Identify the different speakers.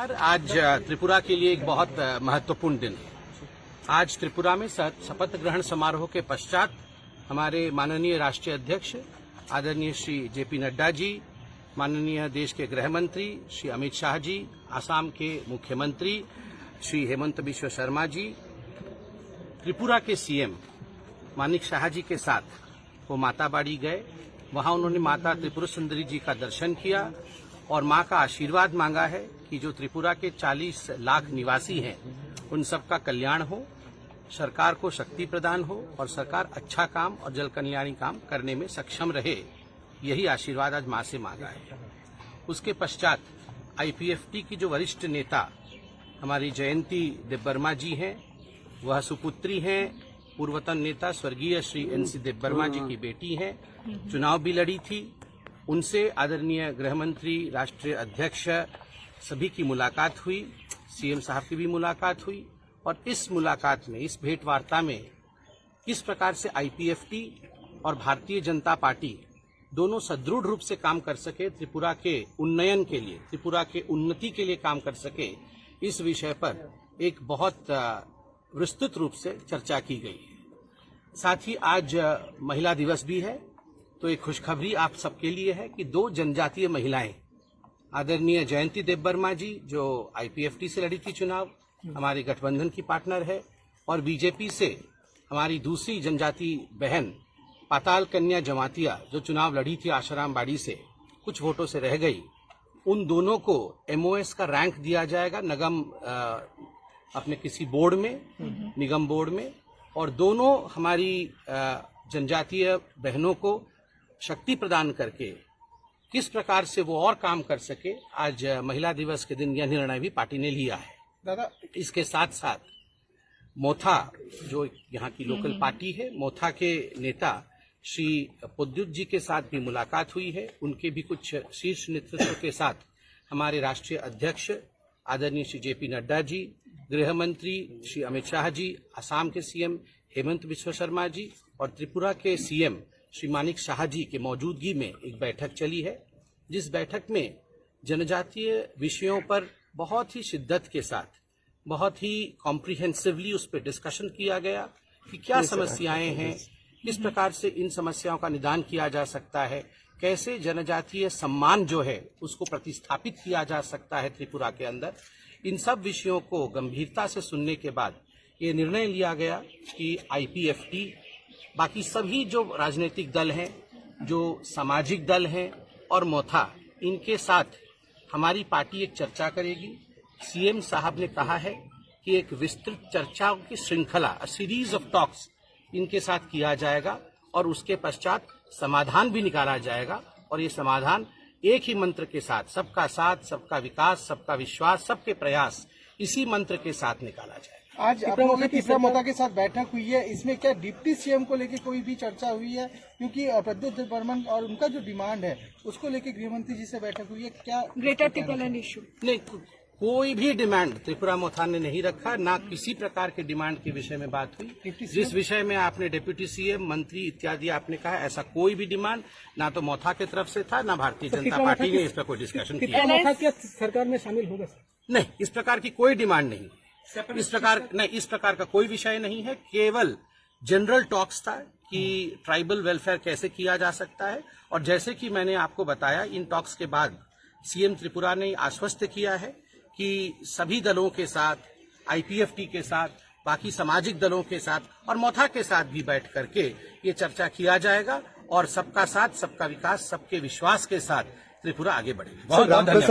Speaker 1: आज त्रिपुरा के लिए एक बहुत महत्वपूर्ण दिन है। आज त्रिपुरा में शपथ ग्रहण समारोह के पश्चात हमारे माननीय राष्ट्रीय अध्यक्ष आदरणीय श्री जेपी नड्डा जी, माननीय देश के गृह मंत्री श्री अमित शाह जी, असम के मुख्यमंत्री श्री हेमंत बिश्व शर्मा जी, त्रिपुरा के सीएम मानिक शाह जी के साथ वो माताबाड़ी गए। वहां उन्होंने माता त्रिपुरा सुंदरी जी का दर्शन किया और मां का आशीर्वाद मांगा है कि जो त्रिपुरा के 40 लाख निवासी हैं उन सबका कल्याण हो, सरकार को शक्ति प्रदान हो और सरकार अच्छा काम और जल कल्याणी काम करने में सक्षम रहे। यही आशीर्वाद आज मां से मांगा है। उसके पश्चात आईपीएफटी की जो वरिष्ठ नेता हमारी जयंती देबबर्मा जी हैं, वह सुपुत्री हैं, पूर्वतन नेता स्वर्गीय श्री एनसी देबबर्मा जी की बेटी हैं, चुनाव भी लड़ी थी। उनसे आदरणीय गृहमंत्री, राष्ट्रीय अध्यक्ष सभी की मुलाकात हुई, सीएम साहब की भी मुलाकात हुई और इस मुलाकात में, इस भेंट वार्ता में किस प्रकार से आईपीएफटी और भारतीय जनता पार्टी दोनों सदृढ़ रूप से काम कर सके, त्रिपुरा के उन्नयन के लिए, त्रिपुरा के उन्नति के लिए काम कर सके, इस विषय पर एक बहुत विस्तृत रूप से चर्चा की गई है। साथ ही आज महिला दिवस भी है, तो एक खुशखबरी आप सबके लिए है कि 2 जनजातीय महिलाएं, आदरणीय जयंती देबबर्मा जी जो आईपीएफटी से लड़ी थी चुनाव, हमारे गठबंधन की पार्टनर है, और बीजेपी से हमारी दूसरी जनजाति बहन पाताल कन्या जमातिया जो चुनाव लड़ी थी आशाराम बाड़ी से, कुछ वोटों से रह गई। उन दोनों को एमओएस का रैंक दिया जाएगा निगम अपने किसी बोर्ड में, निगम बोर्ड में, और दोनों हमारी जनजातीय बहनों को शक्ति प्रदान करके किस प्रकार से वो और काम कर सके, आज महिला दिवस के दिन यह निर्णय भी पार्टी ने लिया है। दादा, इसके साथ साथ मोथा जो यहाँ की लोकल पार्टी है, मोथा के नेता श्री पुद्युत जी के साथ भी मुलाकात हुई है। उनके भी कुछ शीर्ष नेतृत्व के साथ हमारे राष्ट्रीय अध्यक्ष आदरणीय श्री जेपी नड्डा जी, गृह मंत्री श्री अमित शाह जी, असम के सीएम हेमंत बिश्व शर्मा जी और त्रिपुरा के सीएम श्री मानिक शाह जी के मौजूदगी में एक बैठक चली है, जिस बैठक में जनजातीय विषयों पर बहुत ही शिद्दत के साथ, बहुत ही कॉम्प्रिहेंसिवली उस पर डिस्कशन किया गया कि क्या समस्याएं हैं, किस प्रकार से इन समस्याओं का निदान किया जा सकता है, कैसे जनजातीय सम्मान जो है उसको प्रतिस्थापित किया जा सकता है त्रिपुरा के अंदर। इन सब विषयों को गंभीरता से सुनने के बाद ये निर्णय लिया गया कि आईपीएफटी, बाकी सभी जो राजनीतिक दल हैं, जो सामाजिक दल हैं और मोथा, इनके साथ हमारी पार्टी एक चर्चा करेगी। सीएम साहब ने कहा है कि एक विस्तृत चर्चाओं की श्रृंखला, सीरीज ऑफ टॉक्स इनके साथ किया जाएगा और उसके पश्चात समाधान भी निकाला जाएगा। और ये समाधान एक ही मंत्र के साथ, सबका साथ, सबका विकास, सबका विश्वास, सबके प्रयास, इसी मंत्र के साथ निकाला जाएगा।
Speaker 2: आज आप लोगों की तीसरा मोता के साथ बैठक हुई है, इसमें क्या डिप्टी सीएम को लेकर कोई भी चर्चा हुई है? क्योंकि प्रद्युत देबबर्मन और उनका जो डिमांड है उसको लेकर गृहमंत्री जी से बैठक हुई है, क्या
Speaker 3: ग्रेटर टिपलन इशू?
Speaker 1: नहीं, कोई भी डिमांड त्रिपुरा मोथा ने नहीं रखा, ना किसी प्रकार के डिमांड के विषय में बात हुई। जिस विषय में आपने डिप्टी सीएम, मंत्री इत्यादि आपने कहा, ऐसा कोई भी डिमांड ना तो मोथा की तरफ से था, ना भारतीय जनता पार्टी ने इस पर कोई डिस्कशन किया।
Speaker 2: मोथा क्या सरकार में शामिल होगा सर?
Speaker 1: नहीं, इस प्रकार की कोई डिमांड नहीं, इस प्रकार का कोई विषय नहीं है। केवल जनरल टॉक्स था कि ट्राइबल वेलफेयर कैसे किया जा सकता है, और जैसे कि मैंने आपको बताया, इन टॉक्स के बाद सीएम त्रिपुरा ने आश्वस्त किया है कि सभी दलों के साथ, आईपीएफटी के साथ, बाकी सामाजिक दलों के साथ और मोथा के साथ भी बैठ करके ये चर्चा किया जाएगा और सबका साथ, सबका विकास, सबके विश्वास के साथ त्रिपुरा आगे बढ़ेगी। बहुत बहुत धन्यवाद।